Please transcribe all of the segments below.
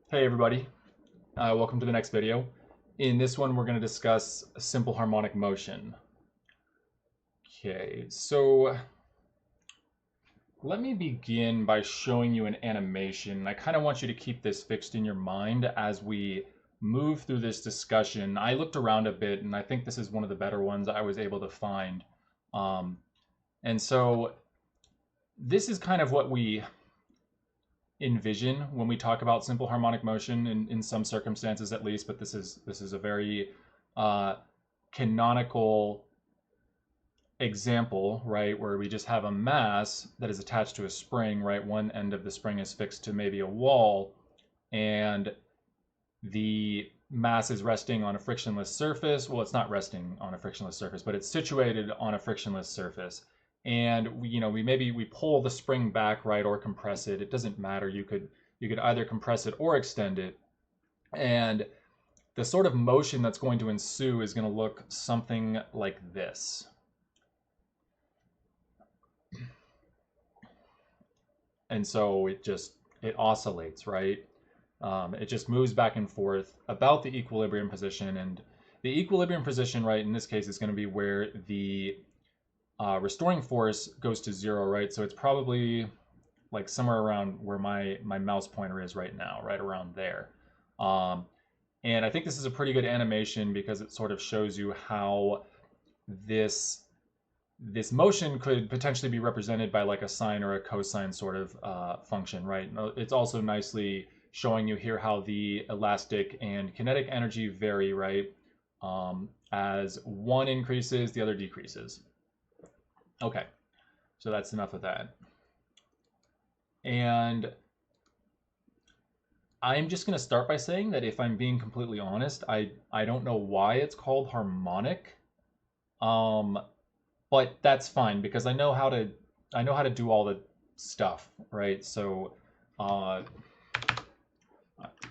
Hey everybody, welcome to the next video. In this one we're going to discuss simple harmonic motion. Okay, so let me begin by showing you an animation. I kind of want you to keep this fixed in your mind as we move through this discussion. I looked around a bit and I think this is one of the better ones I was able to find. Um, and so this is kind of what we envision when we talk about simple harmonic motion in some circumstances at least, but this is a very uh, canonical example, right, where we just have a mass that is attached to a spring, right? One end of the spring is fixed to maybe a wall, and the mass is resting on a frictionless surface. Well, it's not resting on a frictionless surface, but it's situated on a frictionless surface. And we pull the spring back, right, or compress it. It doesn't matter. You could either compress it or extend it. And the sort of motion that's going to ensue is going to look something like this. And so it oscillates, right? It just moves back and forth about the equilibrium position. And the equilibrium position, right, in this case is going to be where the restoring force goes to zero, right? So it's probably like somewhere around where my mouse pointer is right now, right around there. Um, and I think this is a pretty good animation because it sort of shows you how this this motion could potentially be represented by like a sine or a cosine sort of function, right? It's also nicely showing you here how the elastic and kinetic energy vary, right? As one increases, the other decreases. Okay, so that's enough of that. And I'm just going to start by saying that if I'm being completely honest, I don't know why it's called harmonic. But that's fine because I know how to do all the stuff, right? So uh,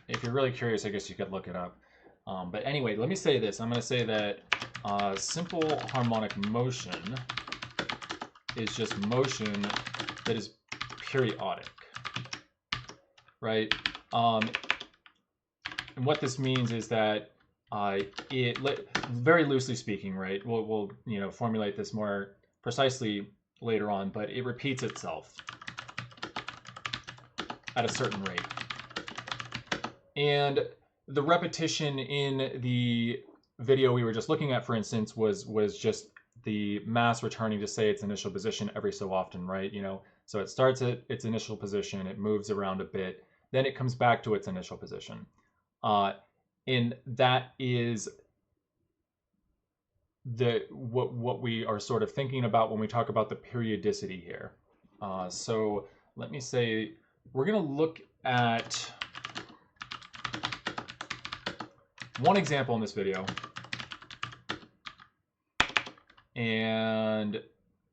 if you're really curious, I guess you could look it up. But anyway, let me say this. I'm going to say that simple harmonic motion is just motion that is periodic, right? And what this means is that very loosely speaking, right? We'll formulate this more precisely later on, but it repeats itself at a certain rate. And the repetition in the video we were just looking at, for instance, was just the mass returning to say its initial position every so often, right? So it starts at its initial position, it moves around a bit, then it comes back to its initial position. And that is what we are sort of thinking about when we talk about the periodicity here. So let me say we're going to look at one example in this video, and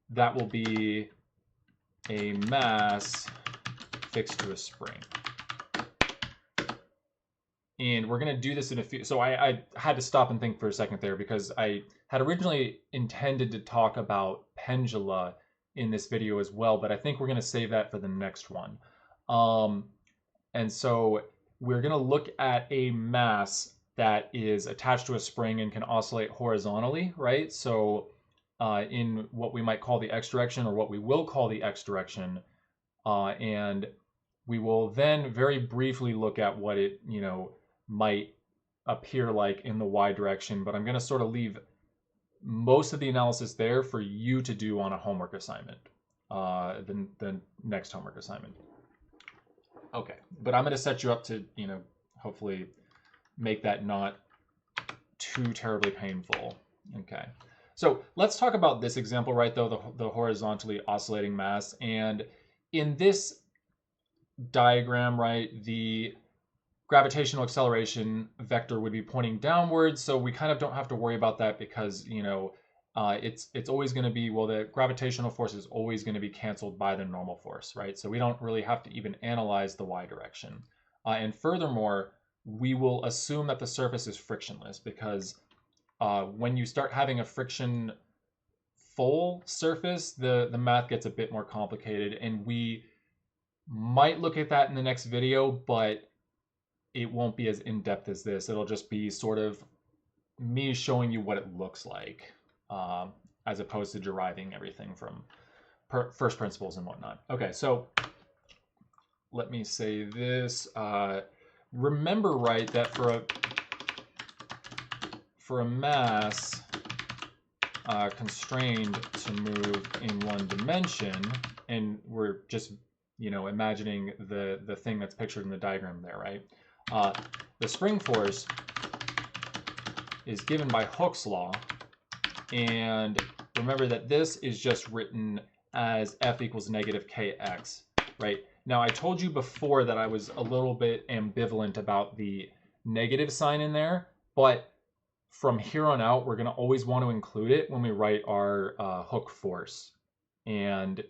that will be a mass fixed to a spring. And we're going to do this in a few. So I had to stop and think for a second there because I had originally intended to talk about pendula in this video as well, but I think we're going to save that for the next one. And so we're going to look at a mass that is attached to a spring and can oscillate horizontally, right? So in what we might call the x direction, or what we will call the x direction, and we will then very briefly look at what it might appear like in the y direction, but I'm going to sort of leave most of the analysis there for you to do on a homework assignment, the next homework assignment. Okay, but I'm going to set you up to hopefully make that not too terribly painful. Okay, so let's talk about this example, right, though, the horizontally oscillating mass. And in this diagram, right, the gravitational acceleration vector would be pointing downwards, so we kind of don't have to worry about that because it's always going to be, well, the gravitational force is always going to be canceled by the normal force, right? So we don't really have to even analyze the y direction. And furthermore, we will assume that the surface is frictionless because when you start having a friction full surface, the math gets a bit more complicated, and we might look at that in the next video, but it won't be as in-depth as this. It'll just be sort of me showing you what it looks like, as opposed to deriving everything from first principles and whatnot. Okay, so let me say this. Remember, right, that for a mass constrained to move in one dimension, and we're just, you know, imagining the thing that's pictured in the diagram there, right? The spring force is given by Hooke's law, and remember that this is just written as F equals negative kx, right? Now, I told you before that I was a little bit ambivalent about the negative sign in there, but from here on out, we're going to always want to include it when we write our Hooke force, and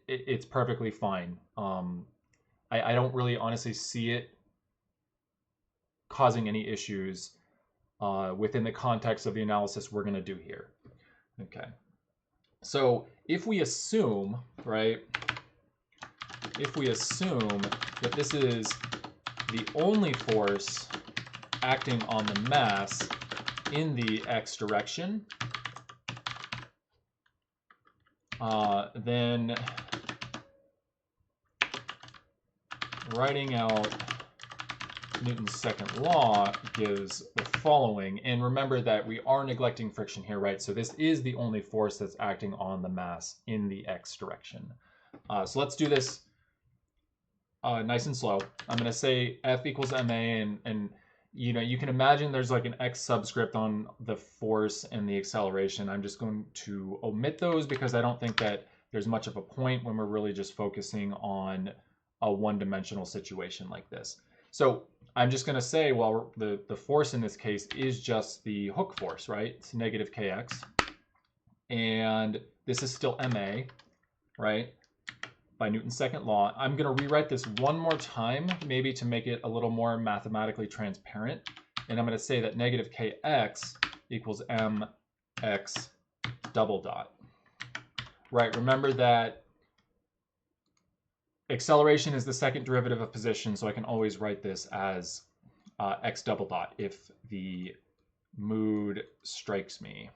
it's perfectly fine. I don't really honestly see it causing any issues within the context of the analysis we're going to do here. Okay. So if we assume, right, if we assume that this is the only force acting on the mass in the x direction, then writing out Newton's second law gives the following. And remember that we are neglecting friction here, right? So this is the only force that's acting on the mass in the x direction. So let's do this nice and slow. I'm going to say F equals ma, and you know, you can imagine there's like an x subscript on the force and the acceleration. I'm just going to omit those because I don't think that there's much of a point when we're really just focusing on a one-dimensional situation like this. So I'm just going to say, well, the force in this case is just the Hooke force, right? It's negative kx. And this is still ma, right? By Newton's second law. I'm going to rewrite this one more time, maybe to make it a little more mathematically transparent. And I'm going to say that negative kx equals mx double dot. Right, remember that acceleration is the second derivative of position, so I can always write this as x double dot if the mood strikes me.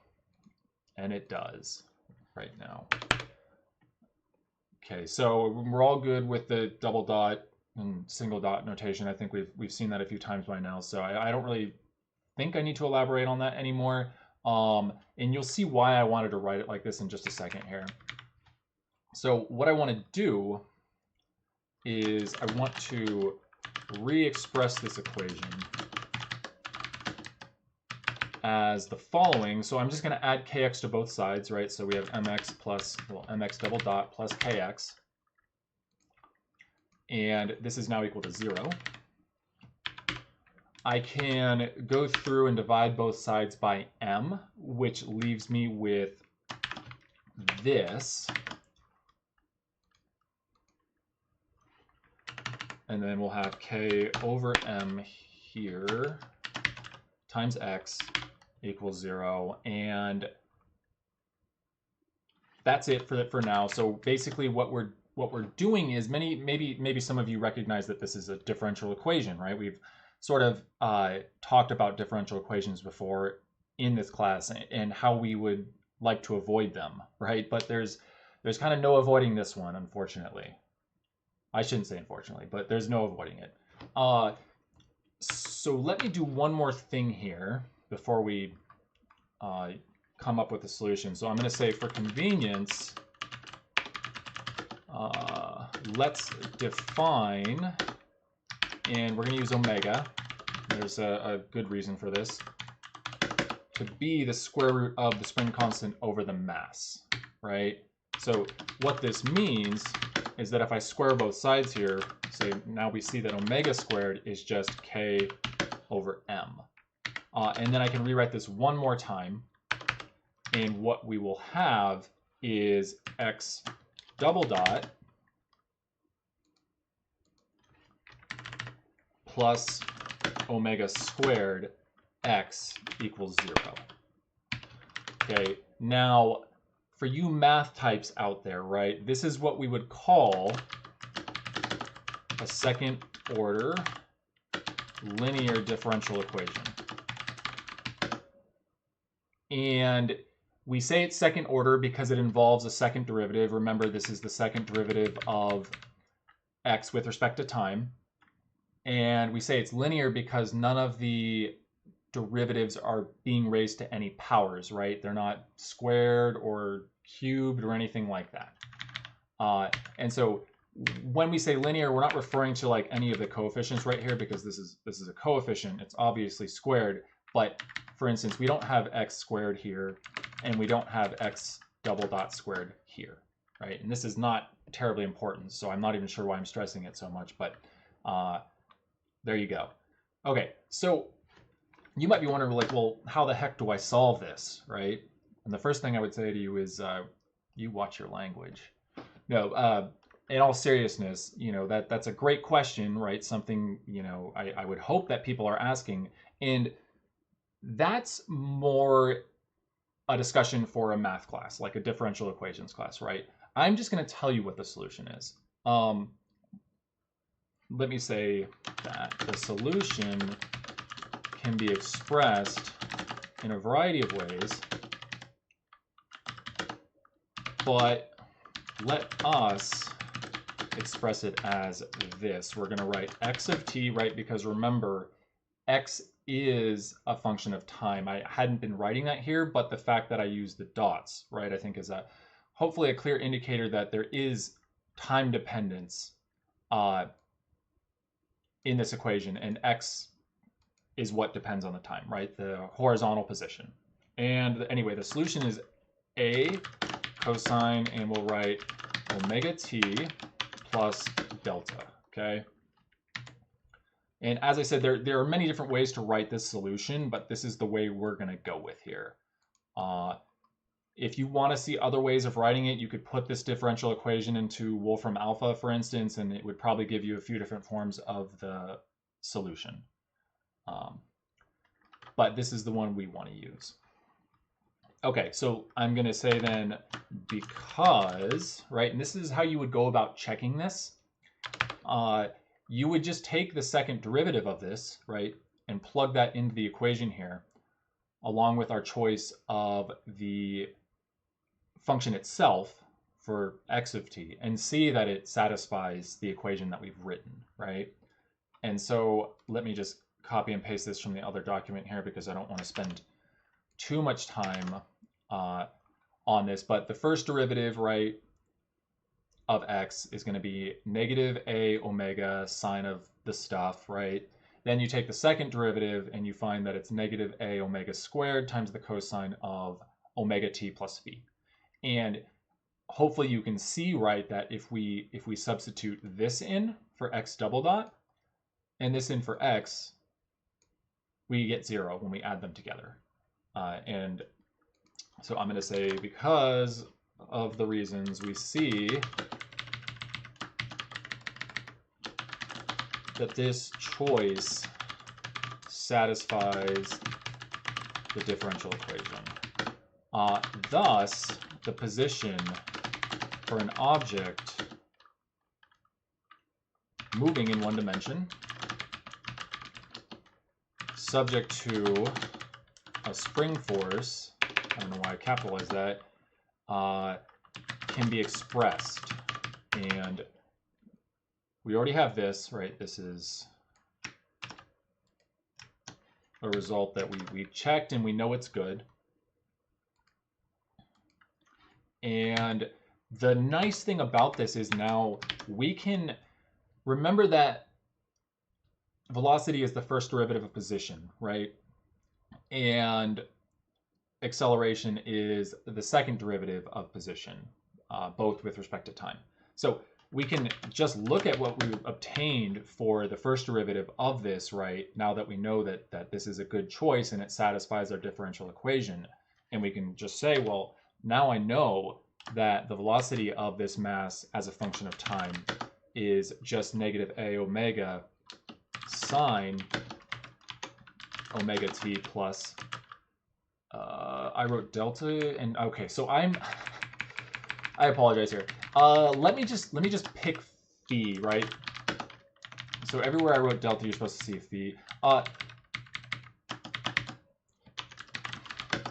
And it does right now. Okay, so we're all good with the double dot and single dot notation. I think we've seen that a few times by now, so I don't really think I need to elaborate on that anymore. And you'll see why I wanted to write it like this in just a second here. So what I want to do is I want to re-express this equation as the following. So I'm just going to add kx to both sides, right? So we have mx plus, well, mx double dot plus kx. And this is now equal to 0. I can go through and divide both sides by m, which leaves me with this. And then we'll have k over m here times x equals 0, and that's it for now. So basically what we're doing is maybe some of you recognize that this is a differential equation, right? We've sort of talked about differential equations before in this class and how we would like to avoid them, right? But there's kind of no avoiding this one, unfortunately. I shouldn't say unfortunately, but there's no avoiding it. So let me do one more thing here before we come up with a solution. So I'm going to say, for convenience, let's define, and we're going to use omega. There's a good reason for this, to be the square root of the spring constant over the mass, right? So what this means is that if I square both sides here, say now we see that omega squared is just k over m. And then I can rewrite this one more time, and what we will have is x double dot plus omega squared x equals 0. Okay, now for you math types out there, right, this is what we would call a second order linear differential equation. And we say it's second order because it involves a second derivative. Remember, this is the second derivative of x with respect to time. And we say it's linear because none of the derivatives are being raised to any powers, right? They're not squared or cubed or anything like that. And so when we say linear, we're not referring to like any of the coefficients right here because this is a coefficient. It's obviously squared. But for instance, we don't have x squared here, and we don't have x double dot squared here, right? And this is not terribly important, so I'm not even sure why I'm stressing it so much, but there you go. Okay, so you might be wondering, like, well, how the heck do I solve this, right? And the first thing I would say to you is, you watch your language. No, in all seriousness, you know, that's a great question, right? Something, you know, I would hope that people are asking, and that's more a discussion for a math class, like a differential equations class, right? I'm just going to tell you what the solution is. Let me say that the solution can be expressed in a variety of ways, but let us express it as this. We're going to write x of t, right? Because remember, x is a function of time. I hadn't been writing that here, but the fact that I use the dots, right, I think is hopefully a clear indicator that there is time dependence in this equation, and x is what depends on the time, right? The horizontal position. And anyway, the solution is a cosine, and we'll write omega t plus delta, okay? And as I said, there are many different ways to write this solution, but this is the way we're going to go with here. If you want to see other ways of writing it, you could put this differential equation into Wolfram alpha, for instance, and it would probably give you a few different forms of the solution. But this is the one we want to use. Okay, so I'm going to say then because, right, and this is how you would go about checking this. You would just take the second derivative of this, right, and plug that into the equation here, along with our choice of the function itself for x of t, and see that it satisfies the equation that we've written, right? And so let me just copy and paste this from the other document here because I don't want to spend too much time on this. But the first derivative, right, of x is going to be negative a omega sine of the stuff, right? Then you take the second derivative and you find that it's negative a omega squared times the cosine of omega t plus v. And hopefully you can see, right, that if we substitute this in for x double dot and this in for x, we get 0 when we add them together. And so I'm going to say because of the reasons we see that this choice satisfies the differential equation. Thus, the position for an object moving in one dimension, subject to a spring force, I don't know why I capitalized that, can be expressed. And we already have this, right? This is a result that we checked and we know it's good. And the nice thing about this is now we can remember that velocity is the first derivative of position, right? And acceleration is the second derivative of position, both with respect to time. So we can just look at what we obtained for the first derivative of this, right? Now that we know that this is a good choice and it satisfies our differential equation. And we can just say, well, now I know that the velocity of this mass as a function of time is just negative a omega sine omega t plus, I wrote delta, and okay, so I apologize here. Let me just pick phi, right? So everywhere I wrote delta, you're supposed to see a phi.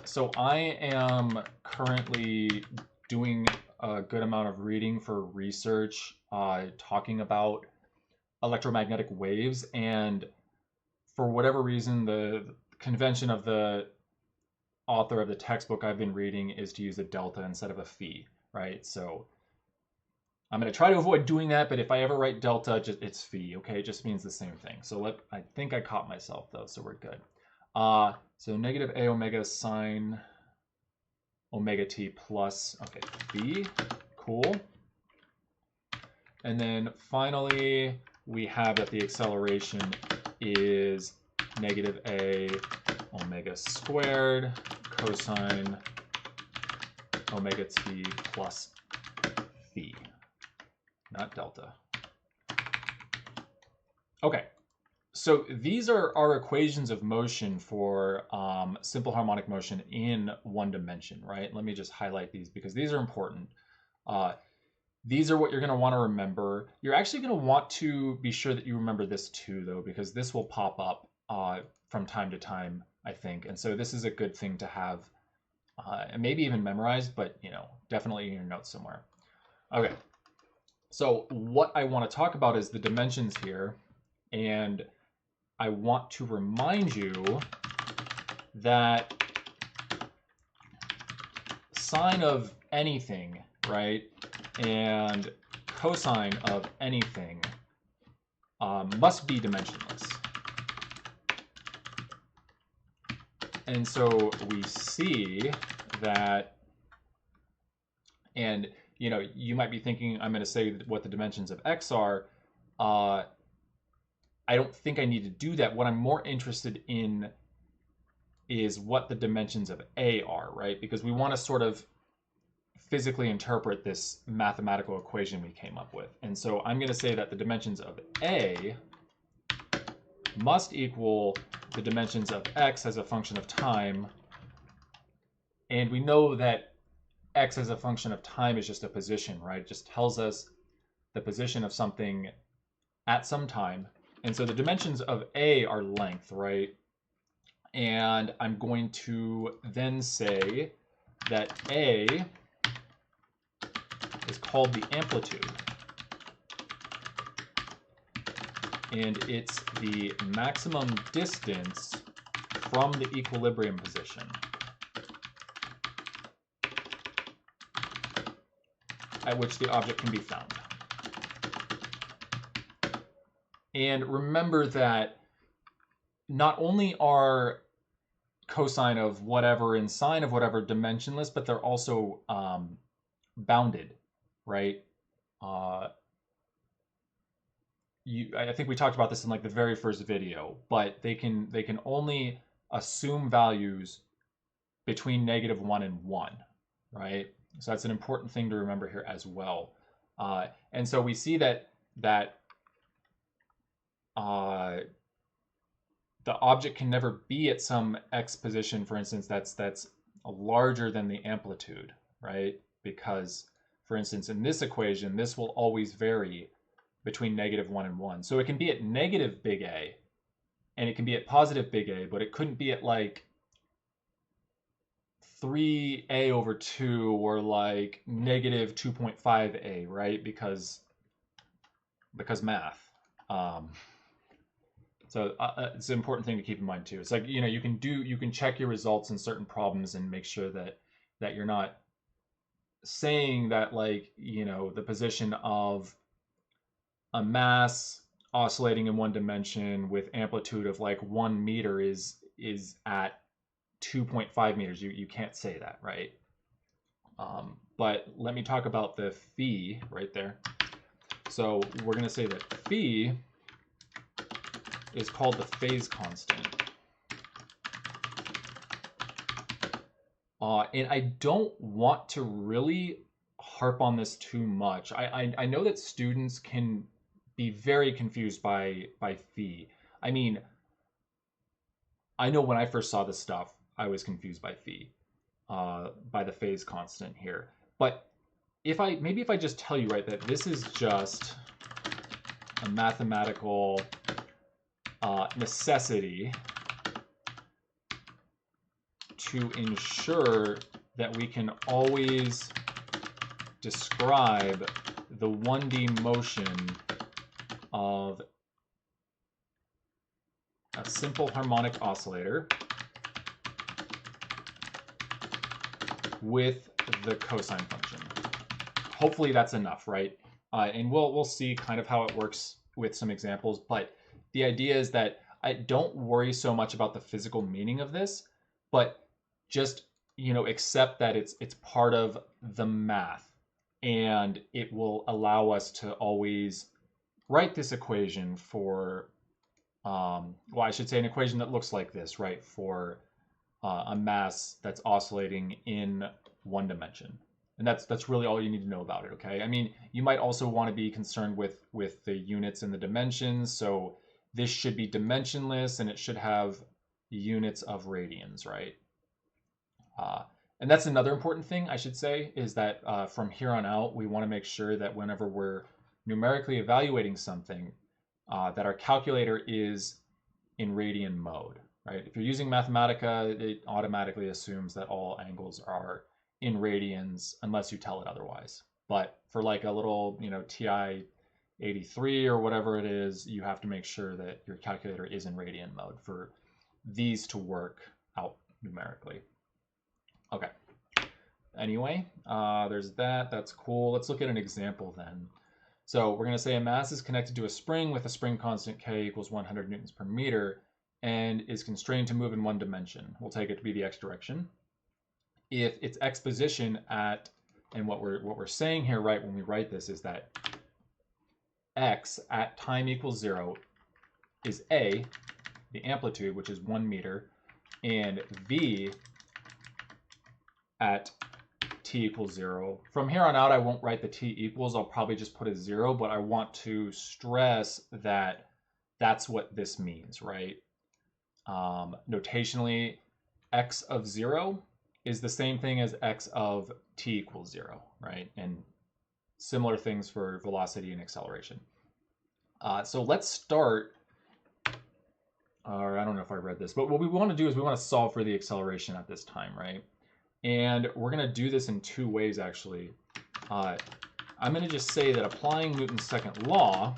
So I am currently doing a good amount of reading for research, talking about electromagnetic waves, and for whatever reason, the convention of the author of the textbook I've been reading is to use a delta instead of a phi, right? So I'm going to try to avoid doing that, but if I ever write delta, it's phi, okay? It just means the same thing. So I think I caught myself though, so we're good. So negative a omega sine omega t plus, okay, phi, cool. And then finally, we have that the acceleration is negative a omega squared cosine omega t plus phi, not delta. Okay, so these are our equations of motion for simple harmonic motion in one dimension, right? Let me just highlight these because these are important. These are what you're going to want to remember. You're actually going to want to be sure that you remember this too, though, because this will pop up from time to time, I think. And so this is a good thing to have, and maybe even memorized, but definitely in your notes somewhere. Okay, so what I want to talk about is the dimensions here, and I want to remind you that sine of anything, right, and cosine of anything must be dimensionless. And so we see that, and you might be thinking I'm going to say what the dimensions of x are. I don't think I need to do that. What I'm more interested in is what the dimensions of a are, right? Because we want to sort of physically interpret this mathematical equation we came up with. And so I'm going to say that the dimensions of a must equal the dimensions of x as a function of time. And we know that x as a function of time is just a position, right? It just tells us the position of something at some time. And so the dimensions of a are length, right? And I'm going to then say that a is called the amplitude. And it's the maximum distance from the equilibrium position. At which the object can be found. And remember that not only are cosine of whatever and sine of whatever dimensionless, but they're also bounded, right? I think we talked about this in like the very first video, but they can only assume values between -1 and 1, right? So that's an important thing to remember here as well. And so we see that the object can never be at some x position, for instance, that's larger than the amplitude, right? Because, for instance, in this equation, this will always vary between -1 and 1. So it can be at negative big A, and it can be at positive big A, but it couldn't be at like 3a over 2 or like negative 2.5a, right? Because math. So it's an important thing to keep in mind too. It's like, you can check your results in certain problems and make sure that you're not saying that, like, the position of a mass oscillating in one dimension with amplitude of like 1 meter is at 2.5 meters. You can't say that, right? But let me talk about the phi right there. So we're going to say that phi is called the phase constant. And I don't want to really harp on this too much. I know that students can be very confused by phi. I mean, I know when I first saw this stuff, I was confused by phi, by the phase constant here. But if I just tell you, right, that this is just a mathematical necessity to ensure that we can always describe the 1D motion of a simple harmonic oscillator with the cosine function. Hopefully that's enough, right? And we'll see kind of how it works with some examples, but the idea is that I don't worry so much about the physical meaning of this, but just, accept that it's part of the math, and it will allow us to always write this equation for, well, I should say an equation that looks like this, right, for a mass that's oscillating in one dimension. And that's really all you need to know about it, okay? I mean, you might also want to be concerned with the units and the dimensions. So this should be dimensionless, and it should have units of radians, right? And that's another important thing I should say, is that from here on out, we want to make sure that whenever we're numerically evaluating something, that our calculator is in radian mode, right? If you're using Mathematica, it automatically assumes that all angles are in radians unless you tell it otherwise. But for like a little, TI 83 or whatever it is, you have to make sure that your calculator is in radian mode for these to work out numerically. Okay. Anyway, there's that. That's cool. Let's look at an example then. So we're going to say a mass is connected to a spring with a spring constant K equals 100 newtons per meter and is constrained to move in one dimension. We'll take it to be the x direction. If its x position at, and what we're saying here, right, when we write this is that x at time equals 0 is a, the amplitude, which is 1 meter, and v at t equals 0. From here on out, I won't write the t equals. I'll probably just put a 0, but I want to stress that that's what this means, right? Notationally, x of 0 is the same thing as x of t equals 0, right? And similar things for velocity and acceleration. So let's start, or I don't know if I read this, but what we want to do is we want to solve for the acceleration at this time, right? And we're going to do this in two ways, actually. I'm going to just say that applying Newton's second law,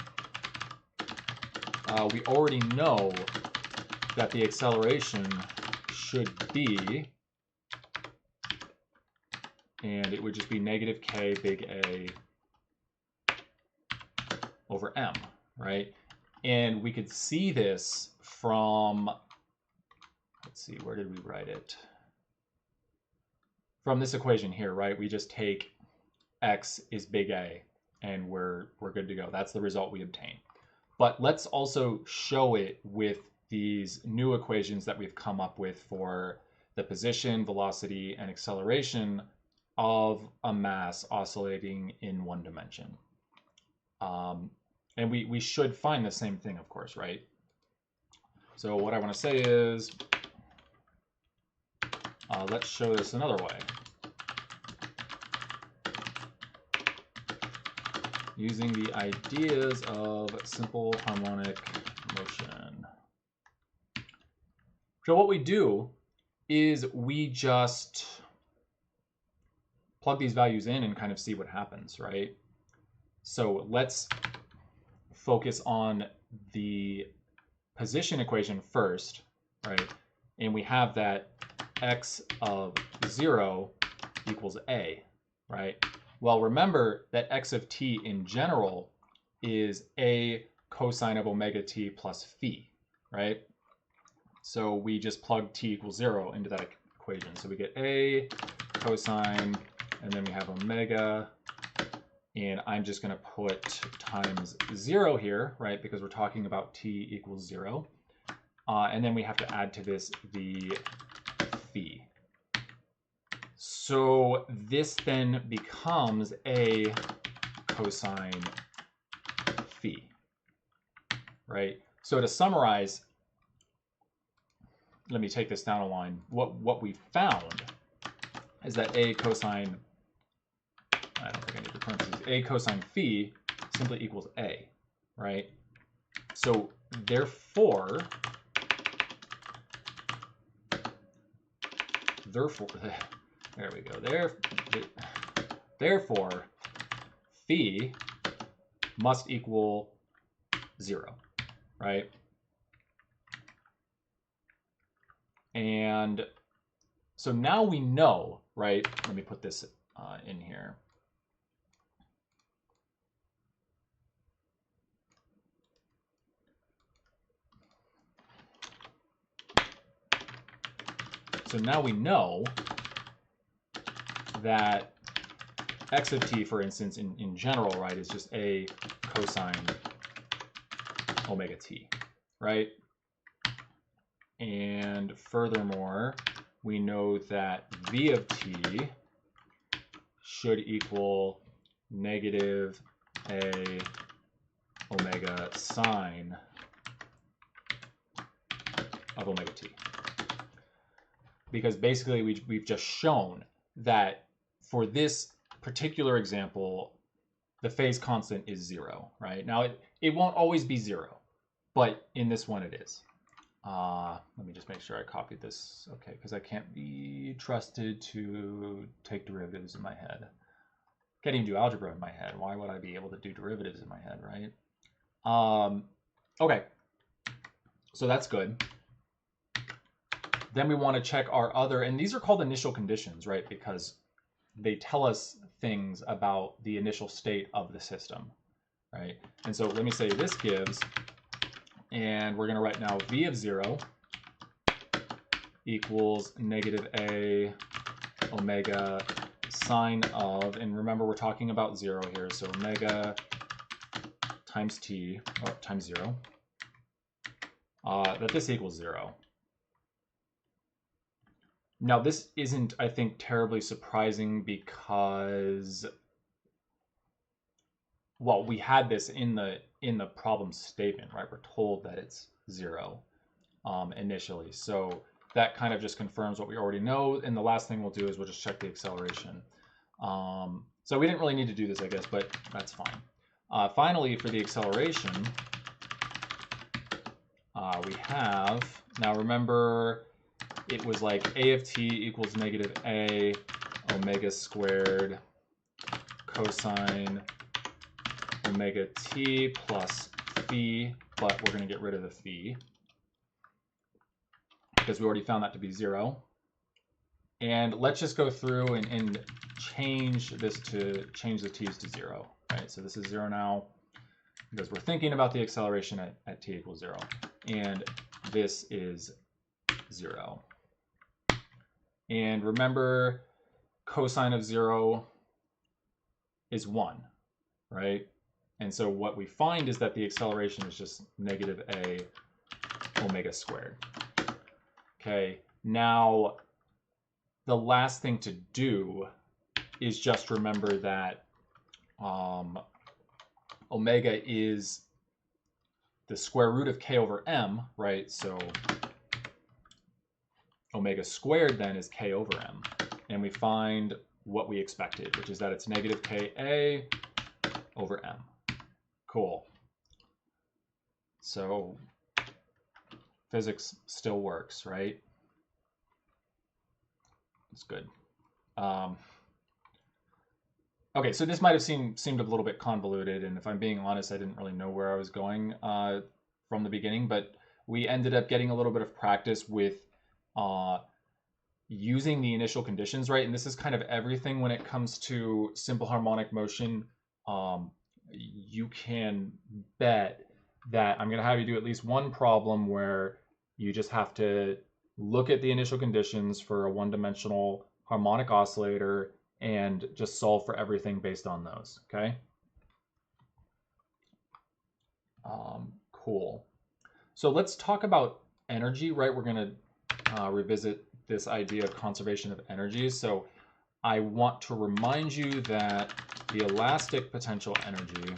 we already know that the acceleration should be, and it would just be negative k big A over m, right? And we could see this from, let's see, where did we write it? From this equation here, right? We just take x is big A, and we're good to go. That's the result we obtain. But let's also show it with these new equations that we've come up with for the position, velocity, and acceleration of a mass oscillating in one dimension. And we should find the same thing, of course, right? So what I want to say is, let's show this another way. Using the ideas of simple harmonic motion. So what we do is we just plug these values in and kind of see what happens, right? So let's focus on the position equation first, right? And we have that x of 0 equals A, right? Well, remember that x of t in general is A cosine of omega t plus phi, right? So we just plug t equals 0 into that equation. So we get A cosine, and then we have omega, and I'm just going to put times 0 here, right? Because we're talking about t equals 0. And then we have to add to this the phi. So this then becomes A cosine phi, right? So to summarize, let me take this down a line. What we found is that A cosine, I don't think I need the parentheses, A cosine phi simply equals A, right? So therefore, there we go. Therefore, phi must equal 0, right? And so now we know, right? Let me put this in here. So now we know that x of t, for instance, in general, right, is just a cosine omega t, right? And furthermore, we know that v of t should equal negative a omega sine of omega t. Because basically we've just shown that for this particular example, the phase constant is 0, right? Now it won't always be 0, but in this one it is. Let me just make sure I copied this. Okay, because I can't be trusted to take derivatives in my head. Can't even do algebra in my head. Why would I be able to do derivatives in my head, right? Okay, so that's good. Then we want to check our other, and these are called initial conditions, right? Because they tell us things about the initial state of the system, right? And so let me say this gives, and we're going to write now v of 0 equals negative a omega sine of, and remember we're talking about 0 here, so omega times t, or times 0, that this equals 0. Now this isn't, I think, terribly surprising because, well, we had this in the problem statement, right? We're told that it's 0 initially. So that kind of just confirms what we already know. And the last thing we'll do is we'll just check the acceleration. So we didn't really need to do this, I guess, but that's fine. Finally, for the acceleration, we have, now remember, it was like a of t equals negative a omega squared cosine omega t plus phi, but we're going to get rid of the phi because we already found that to be 0. And let's just go through and change this to change the t's to 0, right? So this is 0 now because we're thinking about the acceleration at t equals 0. And this is 0. And remember, cosine of 0 is 1, right? And so what we find is that the acceleration is just negative a omega squared. Okay, now the last thing to do is just remember that omega is the square root of k over m, right? So omega squared then is k over m. And we find what we expected, which is that it's negative ka over m. Cool. So physics still works, right? It's good. Okay, so this might have seemed a little bit convoluted, and if I'm being honest, I didn't really know where I was going from the beginning, but we ended up getting a little bit of practice with using the initial conditions, right? And this is kind of everything when it comes to simple harmonic motion. You can bet that I'm going to have you do at least one problem where you just have to look at the initial conditions for a one-dimensional harmonic oscillator and just solve for everything based on those, okay? Cool. So let's talk about energy, right? We're going to revisit this idea of conservation of energy. So I want to remind you that the elastic potential energy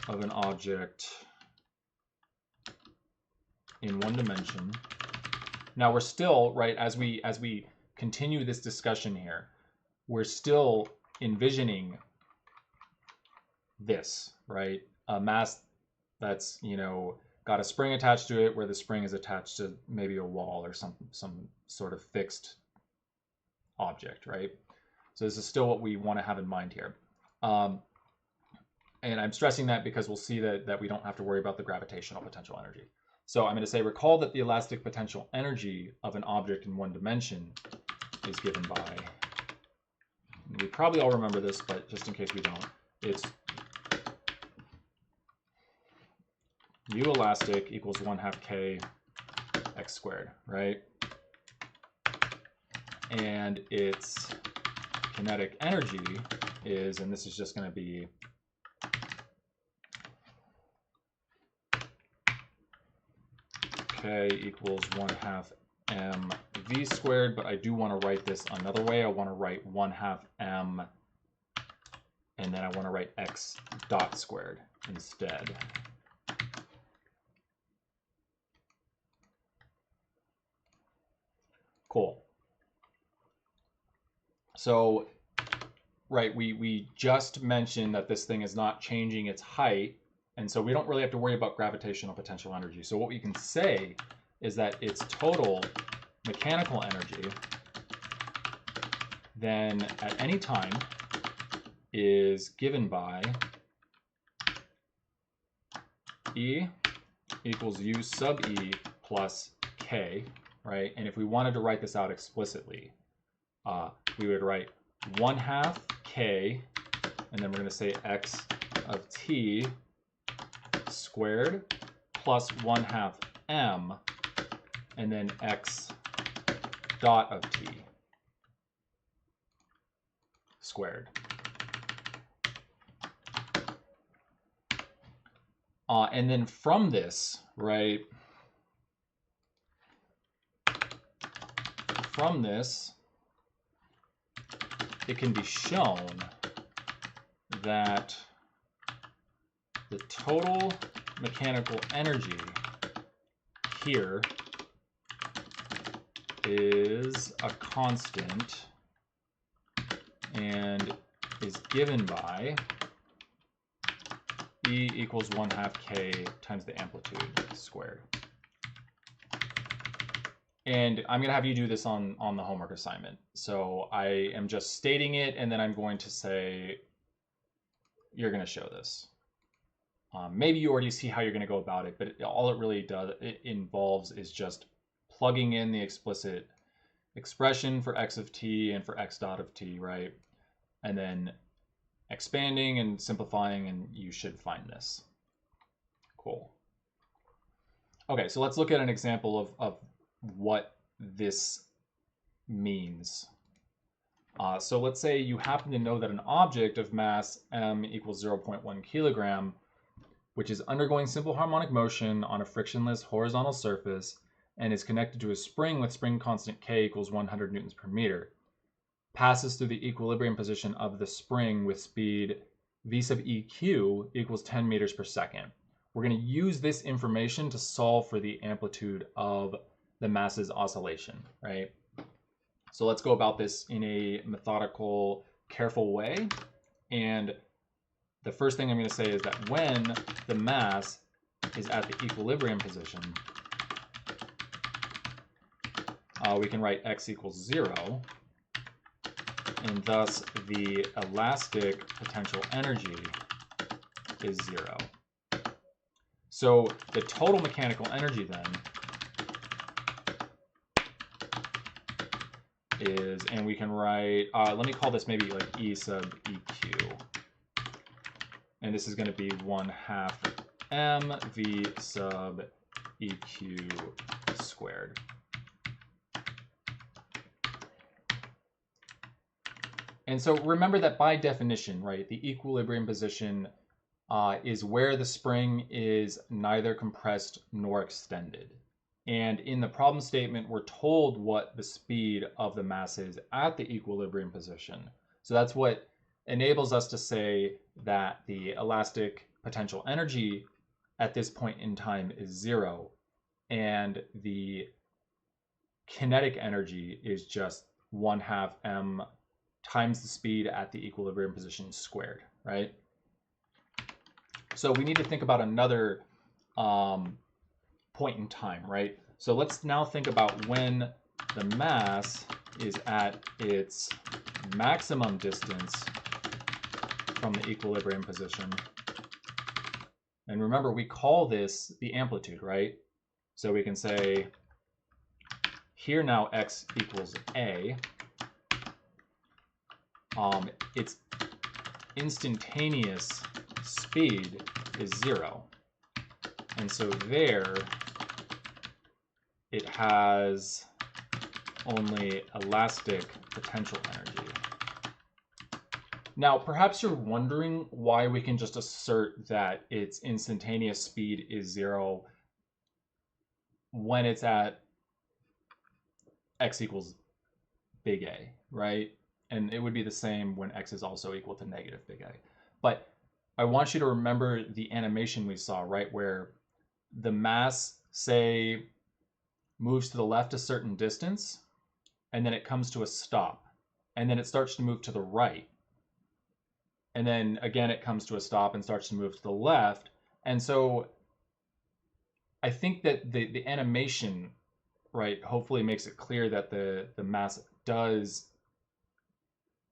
of an object in one dimension. Now we're still, right, as we continue this discussion here, we're still envisioning this, right? A mass that's, got a spring attached to it where the spring is attached to maybe a wall or some sort of fixed object, right? So this is still what we want to have in mind here. And I'm stressing that because we'll see that we don't have to worry about the gravitational potential energy. So I'm going to say, recall that the elastic potential energy of an object in one dimension is given by, we probably all remember this, but just in case we don't, it's U elastic equals 1/2 k x squared, right? And its kinetic energy is, and this is just going to be k equals 1/2 mv squared, but I do want to write this another way. I want to write 1/2 m, and then I want to write x dot squared instead. Cool. So, right, we just mentioned that this thing is not changing its height, and so we don't really have to worry about gravitational potential energy. So what we can say is that its total mechanical energy then at any time is given by E equals U sub E plus K, right? And if we wanted to write this out explicitly, we would write 1/2 K, and then we're going to say x of t squared plus 1/2 m, and then x dot of t squared. And then from this, right, from this, it can be shown that the total mechanical energy here is a constant and is given by E equals 1/2 k times the amplitude squared. And I'm going to have you do this on the homework assignment. So I am just stating it, and then I'm going to say, you're going to show this. Maybe you already see how you're going to go about it, but all it really involves is just plugging in the explicit expression for x of t and for x dot of t, right? And then expanding and simplifying, and you should find this. Cool. Okay, so let's look at an example of what this means. So let's say you happen to know that an object of mass m equals 0.1 kilogram, which is undergoing simple harmonic motion on a frictionless horizontal surface and is connected to a spring with spring constant k equals 100 newtons per meter, passes through the equilibrium position of the spring with speed v sub eq equals 10 meters per second. We're going to use this information to solve for the amplitude of the mass's oscillation, right? So let's go about this in a methodical, careful way. And the first thing I'm going to say is that when the mass is at the equilibrium position, we can write x equals 0, and thus the elastic potential energy is 0. So the total mechanical energy then is, and we can write, let me call this maybe like E sub EQ. And this is going to be 1/2 mv sub EQ squared. And so remember that by definition, right, the equilibrium position is where the spring is neither compressed nor extended. And in the problem statement, we're told what the speed of the mass is at the equilibrium position. So that's what enables us to say that the elastic potential energy at this point in time is 0, and the kinetic energy is just 1/2 m times the speed at the equilibrium position squared, right? So we need to think about another point in time, right? So let's now think about when the mass is at its maximum distance from the equilibrium position. And remember, we call this the amplitude, right? So we can say here now x equals a. Its instantaneous speed is 0. And so there it has only elastic potential energy. Now, perhaps you're wondering why we can just assert that its instantaneous speed is 0 when it's at x equals big A, right? And it would be the same when x is also equal to negative big A. But I want you to remember the animation we saw, right? Where the mass, say, moves to the left a certain distance, and then it comes to a stop. And then it starts to move to the right. And then again, it comes to a stop and starts to move to the left. And so I think that the animation, right, hopefully makes it clear that the mass does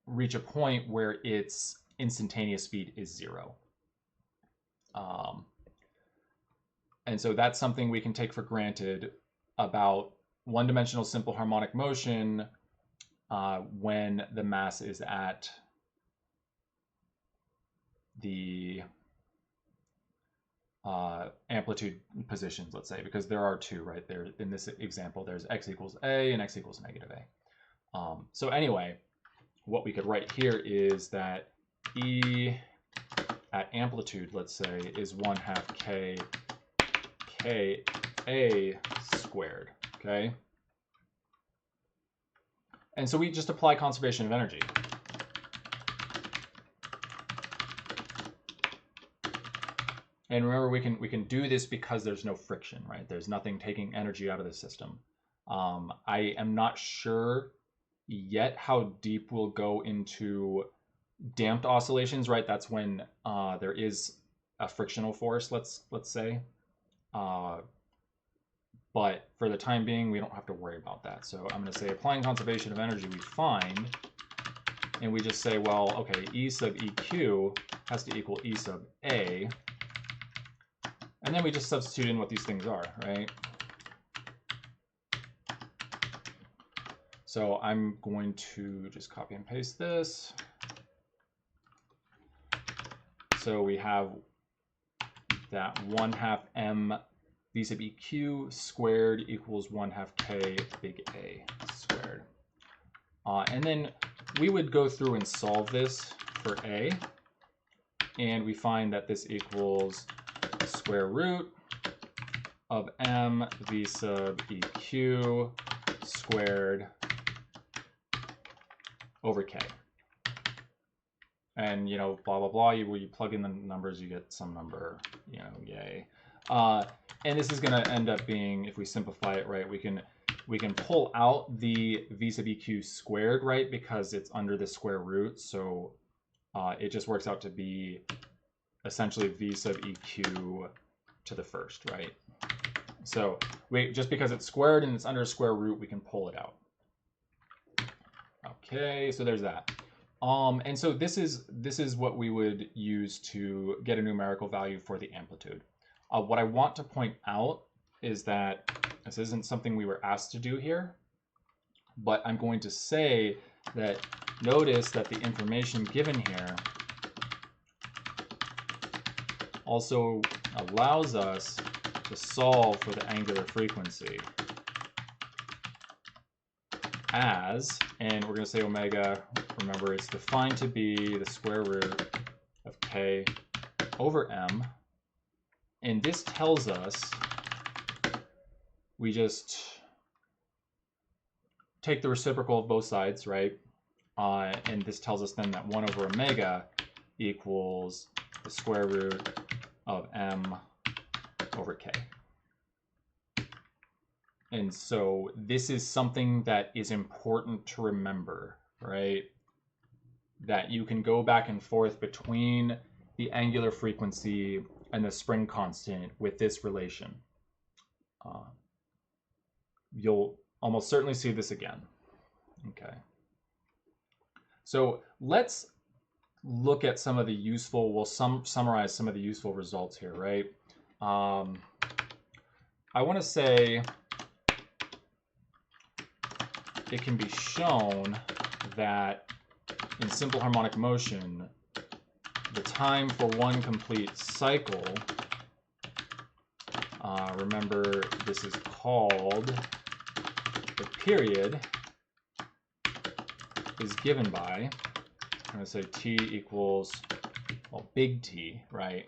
reach a point where its instantaneous speed is 0. And so that's something we can take for granted about one-dimensional simple harmonic motion when the mass is at the amplitude positions, let's say, because there are two, right? There in this example, there's x equals a and x equals negative a. So anyway, what we could write here is that E at amplitude, let's say, is 1/2 k squared, okay? And so we just apply conservation of energy. And remember, we can do this because there's no friction, right? There's nothing taking energy out of the system. I am not sure yet how deep we'll go into damped oscillations, right? That's when there is a frictional force, let's say. But for the time being, we don't have to worry about that. So I'm going to say applying conservation of energy, we find, and we just say, well, okay, E sub EQ has to equal E sub A. And then we just substitute in what these things are, right? So I'm going to just copy and paste this. So we have that 1/2 m V sub EQ squared equals 1/2 k big A squared. And then we would go through and solve this for A. And we find that this equals square root of m V sub EQ squared over k. And, you know, blah, blah, blah, where you plug in the numbers, you get some number, you know, yay. And this is going to end up being, if we simplify it, right, we can pull out the V sub EQ squared, right, because it's under the square root. So it just works out to be essentially V sub EQ to the first, right? So just because it's squared and it's under a square root, we can pull it out. Okay, so there's that. And so this is what we would use to get a numerical value for the amplitude. What I want to point out is that this isn't something we were asked to do here, but I'm going to say that notice that the information given here also allows us to solve for the angular frequency as, and we're going to say omega, remember it's defined to be the square root of k over m. And this tells us we just take the reciprocal of both sides, right? And this tells us then that 1 over omega equals the square root of m over k. And so this is something that is important to remember, right? That you can go back and forth between the angular frequency and the spring constant with this relation. You'll almost certainly see this again. Okay. So let's look at some of the useful, we'll summarize some of the useful results here, right? I want to say it can be shown that in simple harmonic motion, the time for one complete cycle, remember this is called the period, is given by, I'm going to say t equals, well, big T, right?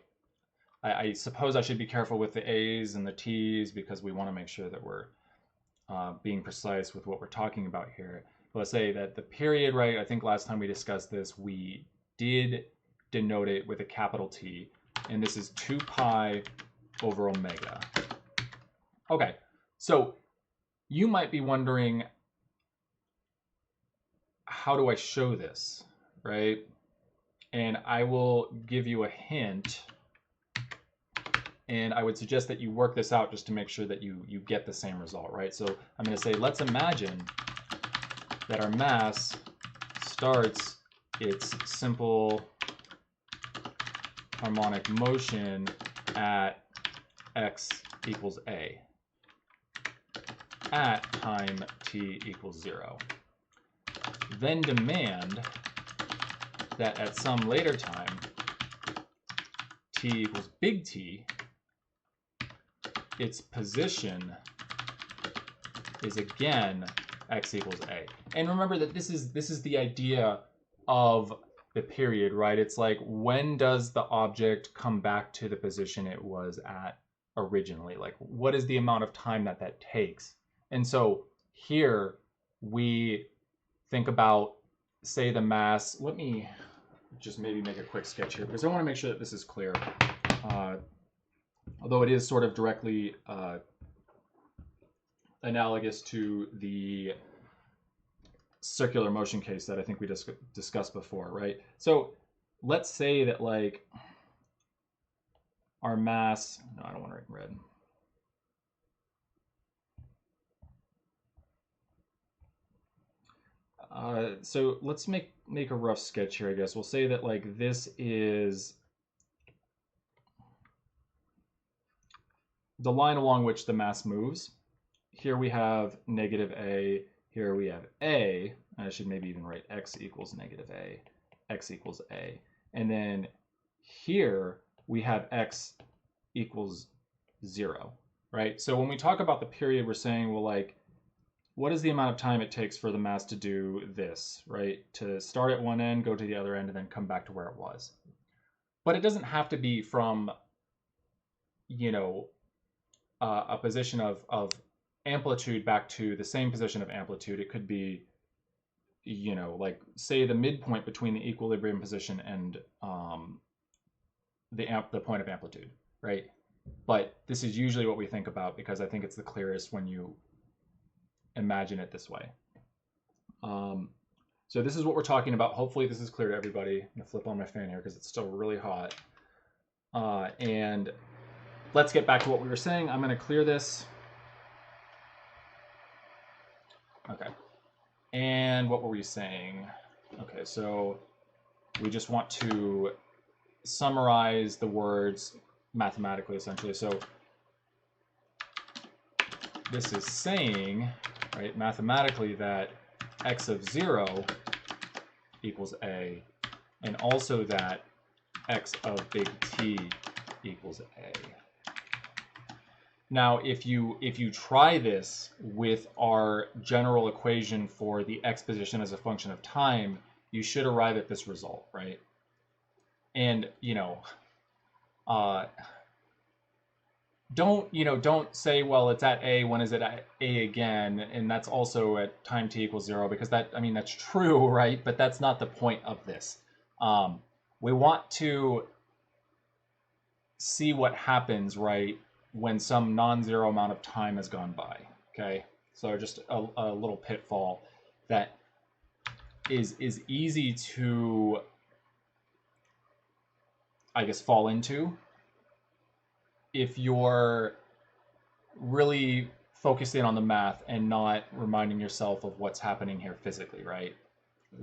I suppose I should be careful with the A's and the T's because we want to make sure that we're being precise with what we're talking about here. But let's say that the period, right, I think last time we discussed this, we did denote it with a capital T, and this is 2 pi over omega. Okay, so you might be wondering, how do I show this, right? And I will give you a hint, and I would suggest that you work this out just to make sure that you get the same result, right? So I'm going to say, let's imagine that our mass starts its simple harmonic motion at x equals a at time t equals 0. Then demand that at some later time, t equals big T, its position is again x equals a. And remember that this is the idea of the period, right? It's like, when does the object come back to the position it was at originally? Like, what is the amount of time that that takes? And so here we think about, say, the mass. Let me just maybe make a quick sketch here because I want to make sure that this is clear. Although it is sort of directly analogous to the circular motion case that I think we discussed before, right? So let's say that, like, our mass, no, I don't want to write in red. So let's make a rough sketch here, I guess. We'll say that, like, this is the line along which the mass moves. Here we have negative a, here we have a, and I should maybe even write x equals negative a, x equals a. And then here we have x equals 0, right? So when we talk about the period, we're saying, well, like, what is the amount of time it takes for the mass to do this, right? To start at one end, go to the other end, and then come back to where it was. But it doesn't have to be from, you know, a position of amplitude back to the same position of amplitude. It could be, you know, like, say, the midpoint between the equilibrium position and the point of amplitude, right? But this is usually what we think about because I think it's the clearest when you imagine it this way. So this is what we're talking about. Hopefully this is clear to everybody. I'm gonna flip on my fan here because it's still really hot. And let's get back to what we were saying. I'm gonna clear this. Okay. And what were we saying? Okay, so we just want to summarize the words mathematically, essentially. So this is saying, right, mathematically, that x of 0 equals a, and also that x of big T equals a. Now, if you try this with our general equation for the x position as a function of time, you should arrive at this result, right? And, you know, don't say, well, it's at a, when is it at a again? And that's also at time t equals 0, because that, I mean, that's true, right? But that's not the point of this. We want to see what happens, right, when some non-zero amount of time has gone by, okay? So just a little pitfall that is easy to, I guess, fall into. if you're really focusing on the math and not reminding yourself of what's happening here physically, right?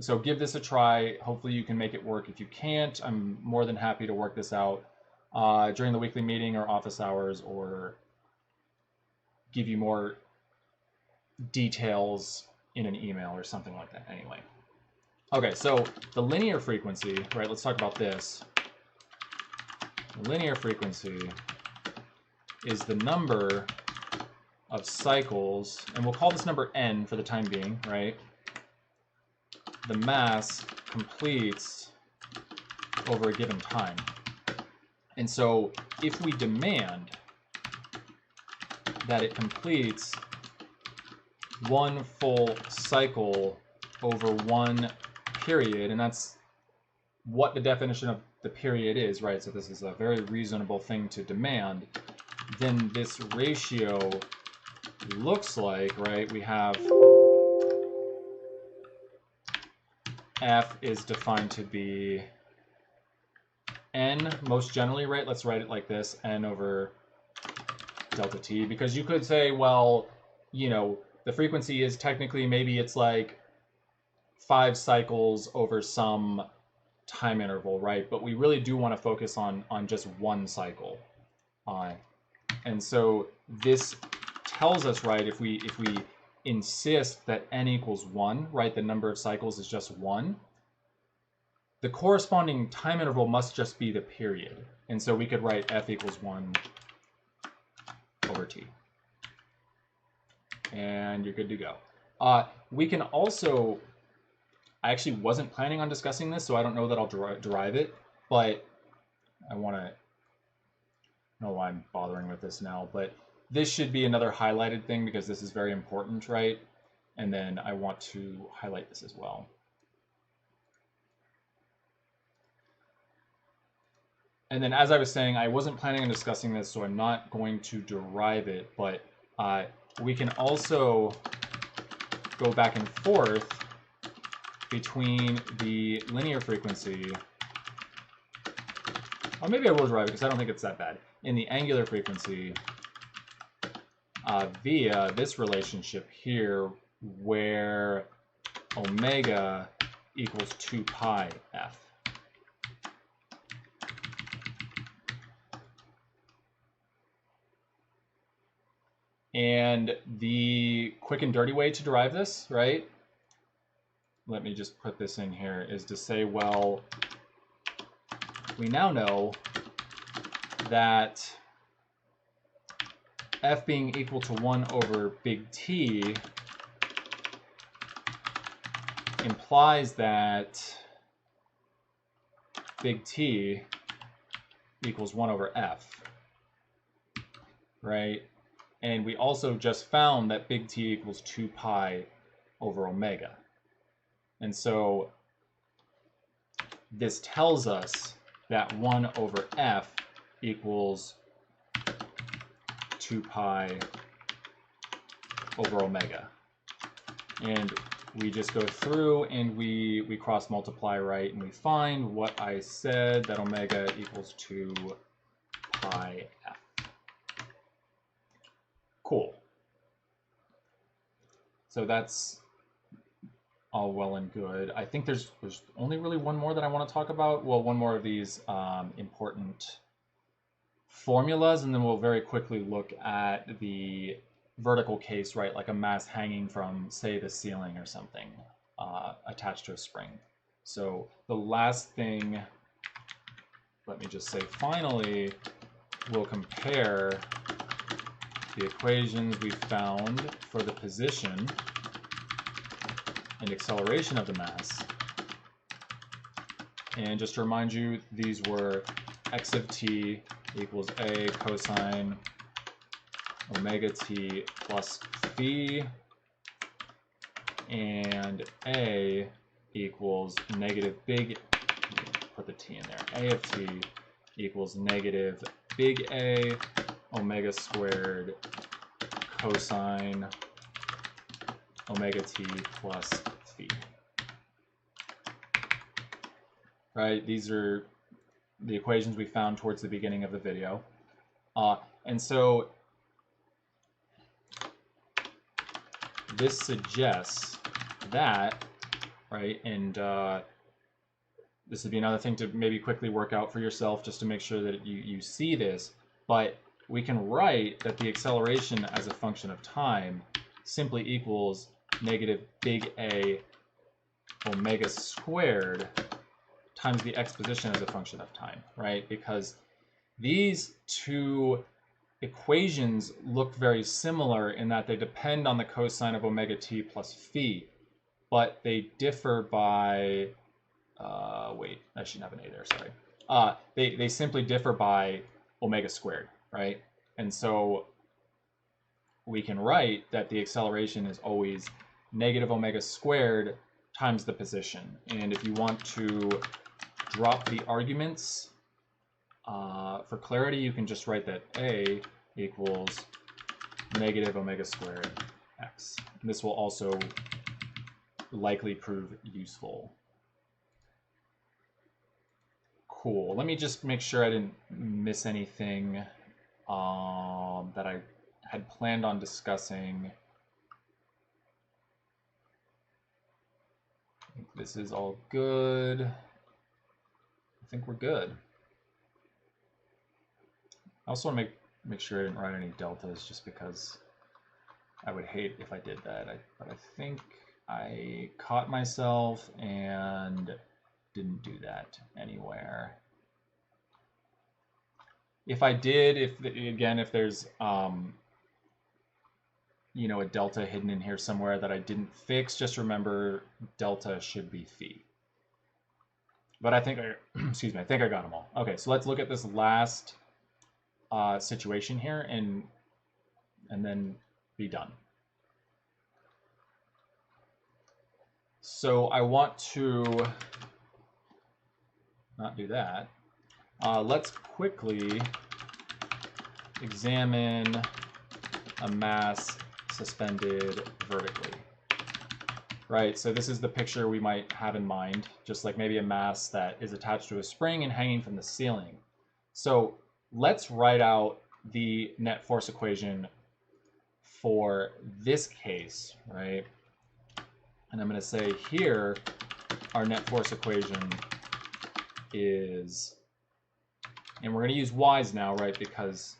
So give this a try. Hopefully you can make it work. If you can't, I'm more than happy to work this out during the weekly meeting or office hours, or give you more details in an email or something like that. Anyway. Okay, so the linear frequency, right? Let's talk about this. The linear frequency is the number of cycles, and we'll call this number n for the time being, right? The mass completes over a given time. And so if we demand that it completes one full cycle over one period, and that's what the definition of the period is, right? So this is a very reasonable thing to demand. Then this ratio looks like, right, we have F is defined to be N most generally, right? Let's write it like this, N over delta T, because you could say, well, you know, the frequency is technically, maybe it's like 5 cycles over some time interval, right? But we really do want to focus on just one cycle. And so this tells us, right, if we insist that n equals 1, right, the number of cycles is just 1, the corresponding time interval must just be the period. And so we could write F equals 1 over T. And you're good to go. We can also, I actually wasn't planning on discussing this, so I don't know that I'll derive it, but I want to know why I'm bothering with this now, but this should be another highlighted thing because this is very important, right? And then I want to highlight this as well. And then, as I was saying, I wasn't planning on discussing this, so I'm not going to derive it, but we can also go back and forth between the linear frequency, or maybe I will derive it because I don't think it's that bad, in the angular frequency via this relationship here where omega equals 2 pi f. And the quick and dirty way to derive this, right? Let me just put this in here, is to say, well, we now know that f being equal to 1 over big T implies that big T equals 1 over f, right? And we also just found that big T equals 2 pi over omega. And so this tells us that 1 over f equals 2 pi over omega. And we just go through and we cross multiply, right? And we find what I said, that omega equals 2 pi f. Cool. So that's all well and good. I think there's only really one more that I want to talk about. Well, one more of these important formulas, and then we'll very quickly look at the vertical case, right? Like a mass hanging from, say, the ceiling or something attached to a spring. So the last thing, let me just say, finally, we'll compare the equations we found for the position and acceleration of the mass. And just to remind you, these were x of t equals a cosine omega t plus phi, and a equals negative big, put the t in there, a of t equals negative big A omega squared cosine omega t plus phi. Right, these are the equations we found towards the beginning of the video. And so this suggests that, right, and this would be another thing to maybe quickly work out for yourself just to make sure that you see this, but we can write that the acceleration as a function of time simply equals negative big A omega squared times the x position as a function of time, right? Because these two equations look very similar in that they depend on the cosine of omega t plus phi, but they differ by, wait, I shouldn't have an A there, sorry. They simply differ by omega squared, right? And so we can write that the acceleration is always negative omega squared times the position. And if you want to drop the arguments, for clarity, you can just write that A equals negative omega squared x. And this will also likely prove useful. Cool. Let me just make sure I didn't miss anything that I had planned on discussing. I think this is all good. I think we're good. I also want to make sure I didn't write any deltas just because I would hate if I did that. But I think I caught myself and didn't do that anywhere. If I did, if there's you know, a delta hidden in here somewhere that I didn't fix, just remember delta should be phi. But I think excuse me, I think I got them all. Okay, so let's look at this last situation here and then be done. So I want to not do that. Let's quickly examine a mass suspended vertically. Right, so this is the picture we might have in mind, just like maybe a mass that is attached to a spring and hanging from the ceiling. So let's write out the net force equation for this case, right? And I'm going to say here, our net force equation is, and we're going to use y's now, right? Because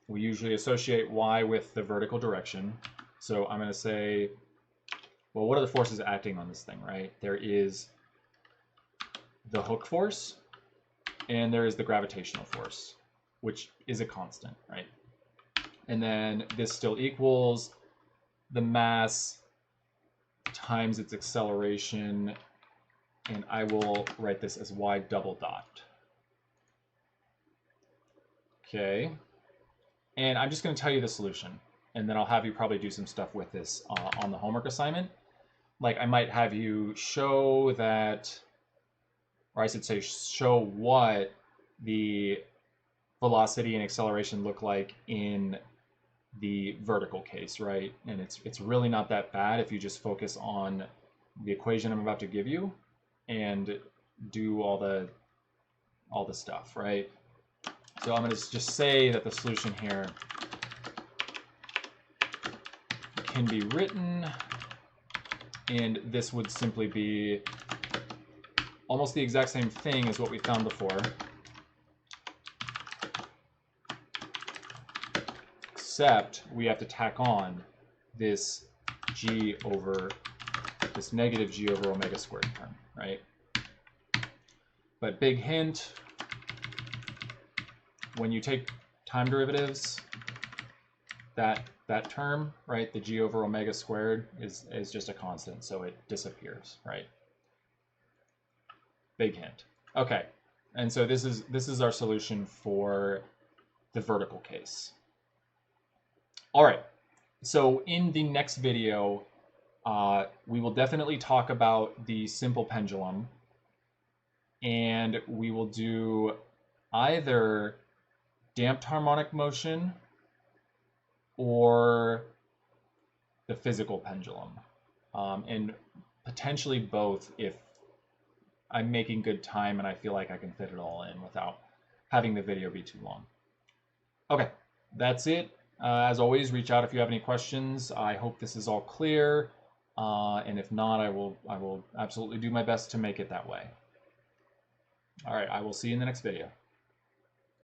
we usually associate y with the vertical direction. So I'm going to say, well, what are the forces acting on this thing, right? There is the hook force, and there is the gravitational force, which is a constant, right? And then this still equals the mass times its acceleration, and I will write this as y double dot. Okay, and I'm just going to tell you the solution, and then I'll have you probably do some stuff with this on the homework assignment. Like I might have you show that, or I should say show what the velocity and acceleration look like in the vertical case, right? And it's really not that bad if you just focus on the equation I'm about to give you and do all the stuff, right? So I'm going to just say that the solution here can be written, and this would simply be almost the exact same thing as what we found before, except we have to tack on this g over, this negative g over omega squared term, right? But big hint, when you take time derivatives, that term, right, the g over omega squared is just a constant, so it disappears, right? Big hint. Okay, and so this is our solution for the vertical case. All right, so in the next video, we will definitely talk about the simple pendulum, and we will do either damped harmonic motion or the physical pendulum, and potentially both if I'm making good time and I feel like I can fit it all in without having the video be too long. Okay, that's it. As always, reach out if you have any questions. I hope this is all clear, and if not, I will absolutely do my best to make it that way. All right, I will see you in the next video.